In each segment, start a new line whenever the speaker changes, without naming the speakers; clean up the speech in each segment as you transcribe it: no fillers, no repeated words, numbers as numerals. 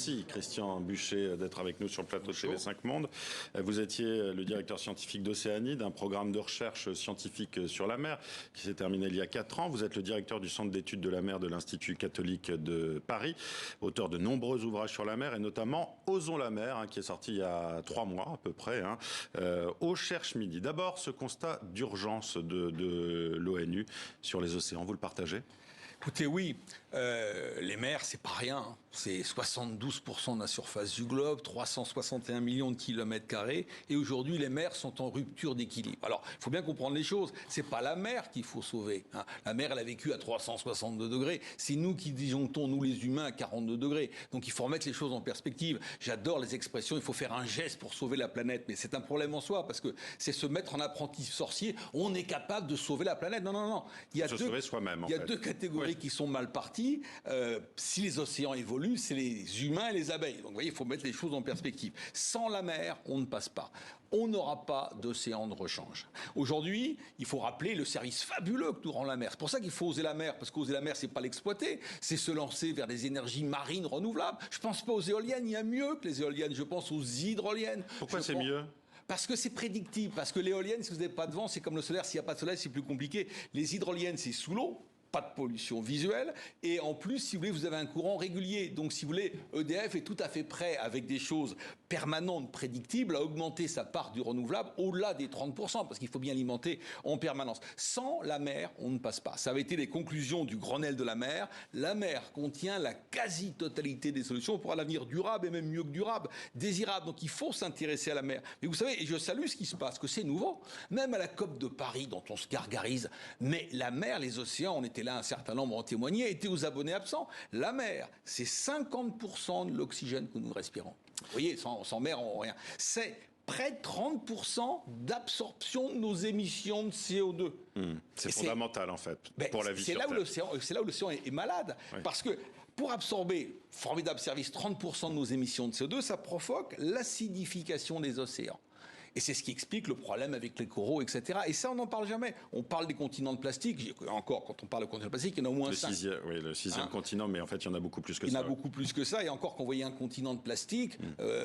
Merci Christian Buchet d'être avec nous sur le plateau de TV5 Monde. Vous étiez le directeur scientifique d'Océanie, d'un programme de recherche scientifique sur la mer qui s'est terminé il y a 4 ans. Vous êtes le directeur du Centre d'études de la mer de l'Institut catholique de Paris, auteur de nombreux ouvrages sur la mer et notamment Osons la mer, qui est sorti il y a 3 mois à peu près, Eau cherche midi. D'abord, ce constat d'urgence de l'ONU sur les océans, vous le partagez ?
Écoutez, oui, les mers, c'est pas rien. C'est 72% de la surface du globe, 361 millions de kilomètres carrés. Et aujourd'hui, les mers sont en rupture d'équilibre. Alors, il faut bien comprendre les choses. C'est pas la mer qu'il faut sauver. La mer, elle a vécu à 362 degrés. C'est nous qui disjonctons, nous les humains, à 42 degrés. Donc, il faut remettre les choses en perspective. J'adore les expressions. Il faut faire un geste pour sauver la planète. Mais c'est un problème en soi parce que c'est se mettre en apprenti sorcier. On est capable de sauver la planète. Non, non, non. Il y a
sauver soi-même.
Il y a deux catégories qui sont mal parties. Si les océans évoluent, c'est les humains et les abeilles. Donc vous voyez, il faut mettre les choses en perspective. Sans la mer, on ne passe pas. On n'aura pas d'océan de rechange. Aujourd'hui, il faut rappeler le service fabuleux que nous rend la mer. C'est pour ça qu'il faut oser la mer, parce qu'oser la mer, c'est pas l'exploiter, c'est se lancer vers des énergies marines renouvelables. Je pense pas aux éoliennes, il y a mieux que les éoliennes, je pense aux hydroliennes.
Pourquoi c'est mieux ?
Parce que c'est prédictible, parce que l'éolienne, si vous n'avez pas de vent, c'est comme le solaire, s'il n'y a pas de soleil, c'est plus compliqué. Les hydroliennes, c'est sous l'eau. Pas de pollution visuelle, et en plus, si vous voulez, vous avez un courant régulier. Donc, si vous voulez, EDF est tout à fait prêt, avec des choses permanentes, prédictibles, à augmenter sa part du renouvelable au-delà des 30%, parce qu'il faut bien alimenter en permanence. Sans la mer, on ne passe pas. Ça avait été les conclusions du Grenelle de la mer. La mer contient la quasi-totalité des solutions pour un avenir durable, et même mieux que durable, désirable. Donc, il faut s'intéresser à la mer. Mais vous savez, et je salue ce qui se passe, que c'est nouveau. Même à la COP de Paris, dont on se gargarise, mais la mer, les océans, on était là, un certain nombre en témoignaient, étaient aux abonnés absents. La mer, c'est 50% de l'oxygène que nous respirons. Vous voyez, sans mer, on rien. C'est près de 30% d'absorption de nos émissions de CO2.
C'est fondamental, en fait, pour la vie sur
Terre. C'est là où l'océan est malade. Oui. Parce que pour absorber, formidable service, 30% de nos émissions de CO2, ça provoque l'acidification des océans. Et c'est ce qui explique le problème avec les coraux, etc. Et ça, on n'en parle jamais. On parle des continents de plastique. Encore, quand on parle de continents de plastique, il y en a au moins 5.
Le sixième continent, mais en fait, il y en a beaucoup plus que ça.
Il y en a beaucoup plus que ça. Et encore, quand vous voyez un continent de plastique,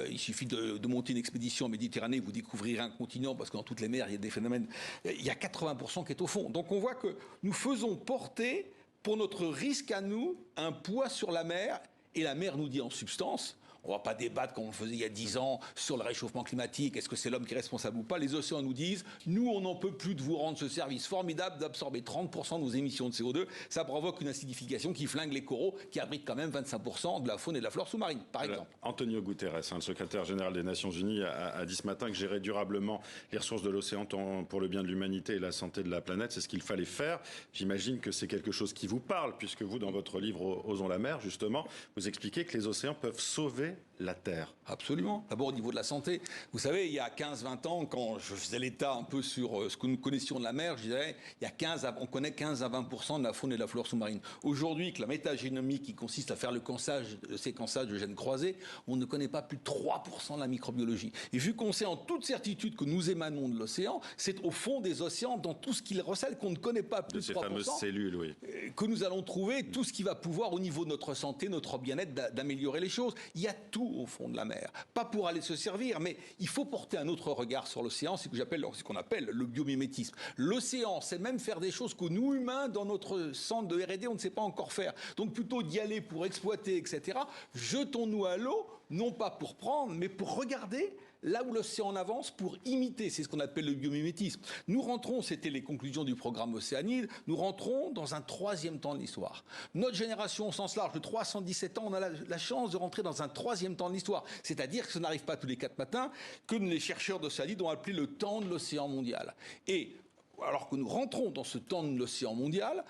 il suffit de monter une expédition en Méditerranée, vous découvrirez un continent, parce que dans toutes les mers, il y a des phénomènes. Il y a 80% qui est au fond. Donc on voit que nous faisons porter, pour notre risque à nous, un poids sur la mer. Et la mer nous dit en substance... On ne va pas débattre comme on le faisait il y a 10 ans sur le réchauffement climatique, est-ce que c'est l'homme qui est responsable ou pas. Les océans nous disent, nous on n'en peut plus de vous rendre ce service formidable d'absorber 30% de nos émissions de CO2. Ça provoque une acidification qui flingue les coraux, qui abritent quand même 25% de la faune et de la flore sous-marine, par exemple.
Antonio Guterres, le secrétaire général des Nations Unies, a dit ce matin que gérer durablement les ressources de l'océan pour le bien de l'humanité et la santé de la planète, c'est ce qu'il fallait faire. J'imagine que c'est quelque chose qui vous parle, puisque vous, dans votre livre Osons la mer, justement, vous expliquez que les océans peuvent sauver la Terre.
Absolument. D'abord au niveau de la santé. Vous savez, il y a 15-20 ans, quand je faisais l'état un peu sur ce que nous connaissions de la mer, je disais, on connaît 15 à 20% de la faune et de la flore sous-marine. Aujourd'hui, que la métagénomie qui consiste à faire le séquençage de gènes croisés, on ne connaît pas plus de 3% de la microbiologie. Et vu qu'on sait en toute certitude que nous émanons de l'océan, c'est au fond des océans, dans tout ce qu'il recèle, qu'on ne connaît pas plus de 3%.
Ces fameuses cellules, oui.
Que nous allons trouver tout ce qui va pouvoir, au niveau de notre santé, notre bien-être, d'améliorer les choses. Il y a tout au fond de la mer. Pas pour aller se servir, mais il faut porter un autre regard sur l'océan, c'est ce qu'on appelle le biomimétisme. L'océan, c'est même faire des choses que nous, humains, dans notre centre de R&D, on ne sait pas encore faire. Donc plutôt d'y aller pour exploiter, etc., jetons-nous à l'eau, non pas pour prendre, mais pour regarder là où l'océan avance, pour imiter. C'est ce qu'on appelle le biomimétisme. Nous rentrons, c'était les conclusions du programme Océanide, nous rentrons dans un 3e temps de l'histoire. Notre génération, au sens large, de 317 ans, on a la chance de rentrer dans un 3e temps de l'histoire. C'est-à-dire que ça n'arrive pas tous les 4 matins, que les chercheurs d'Océanide ont appelé le temps de l'océan mondial. Et alors que nous rentrons dans ce temps de l'océan mondial,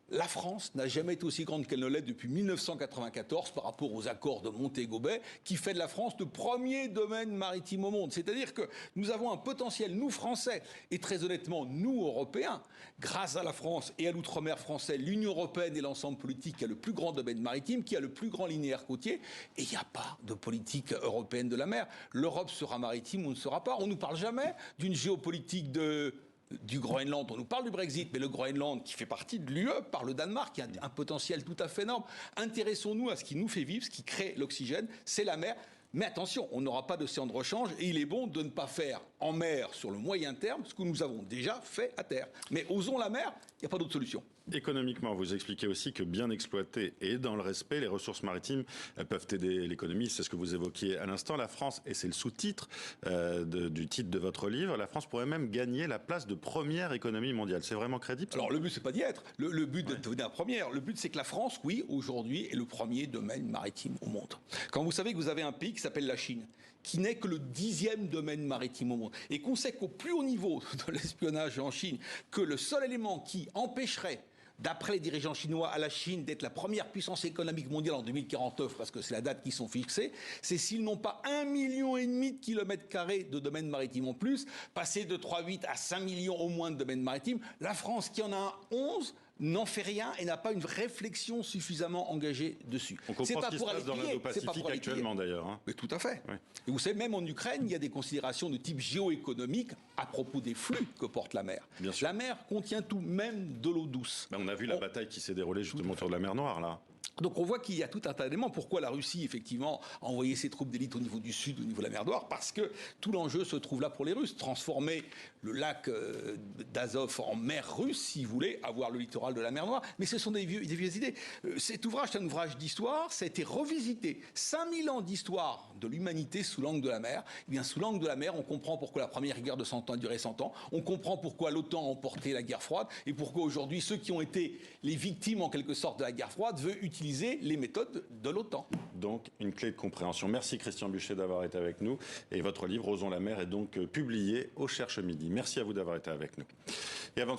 la France n'a jamais été aussi grande qu'elle ne l'est depuis 1994 par rapport aux accords de Montego Bay, qui fait de la France le premier domaine maritime au monde. C'est-à-dire que nous avons un potentiel, nous Français, et très honnêtement, nous Européens, grâce à la France et à l'outre-mer français, l'Union européenne et l'ensemble politique qui a le plus grand domaine maritime, qui a le plus grand linéaire côtier, et il n'y a pas de politique européenne de la mer. L'Europe sera maritime ou ne sera pas. On ne nous parle jamais d'une géopolitique de du Groenland. On nous parle du Brexit, mais le Groenland, qui fait partie de l'UE, par le Danemark, qui a un potentiel tout à fait énorme. Intéressons-nous à ce qui nous fait vivre, ce qui crée l'oxygène, c'est la mer. Mais attention, on n'aura pas d'océan de rechange et il est bon de ne pas faire en mer sur le moyen terme ce que nous avons déjà fait à terre. Mais osons la mer, il n'y a pas d'autre solution.
Économiquement, vous expliquez aussi que bien exploitées et dans le respect, les ressources maritimes peuvent aider l'économie. C'est ce que vous évoquiez à l'instant. La France, et c'est le sous-titre du titre de votre livre, la France pourrait même gagner la place de première économie mondiale. C'est vraiment crédible?
Alors le but, c'est pas d'y être. Le but de devenir première. Le but, c'est que la France, oui, aujourd'hui, est le premier domaine maritime au monde. Quand vous savez que vous avez un pays qui s'appelle la Chine, qui n'est que le 10e domaine maritime au monde, et qu'on sait qu'au plus haut niveau de l'espionnage en Chine, que le seul élément qui empêcherait, d'après les dirigeants chinois, à la Chine d'être la première puissance économique mondiale en 2049, parce que c'est la date qui sont fixées, c'est s'ils n'ont pas 1,5 million de kilomètres carrés de domaines maritimes en plus, passer de 3,8 à 5 millions au moins de domaines maritimes. La France, qui en a 11, n'en fait rien et n'a pas une réflexion suffisamment engagée dessus.
On comprend ce qui se passe dans l'Indo-Pacifique actuellement d'ailleurs. Hein.
Mais tout à fait.
Oui.
Et vous savez, même en Ukraine, il y a des considérations de type géoéconomique à propos des flux que porte la mer.
Bien sûr.
La mer contient tout, même de l'eau douce.
On a vu la bataille qui s'est déroulée justement autour de la mer Noire là.
Donc on voit qu'il y a tout un tas d'éléments. Pourquoi la Russie, effectivement, a envoyé ses troupes d'élite au niveau du sud, au niveau de la mer Noire? Parce que tout l'enjeu se trouve là pour les Russes. Transformer le lac d'Azov en mer russe, si vous voulez, avoir le littoral de la mer Noire. Mais ce sont des vieilles idées. Cet ouvrage, c'est un ouvrage d'histoire. Ça a été revisité. 5000 ans d'histoire de l'humanité sous l'angle de la mer. Eh bien, sous l'angle de la mer, on comprend pourquoi la première guerre de 100 ans a duré 100 ans. On comprend pourquoi l'OTAN a emporté la guerre froide. Et pourquoi aujourd'hui, ceux qui ont été les victimes, en quelque sorte, de la guerre froide, veulent utiliser les méthodes de l'OTAN.
Donc, une clé de compréhension. Merci Christian Buchet d'avoir été avec nous. Et votre livre, Osons la mer, est donc publié au Cherche Midi. Merci à vous d'avoir été avec nous. Et avant de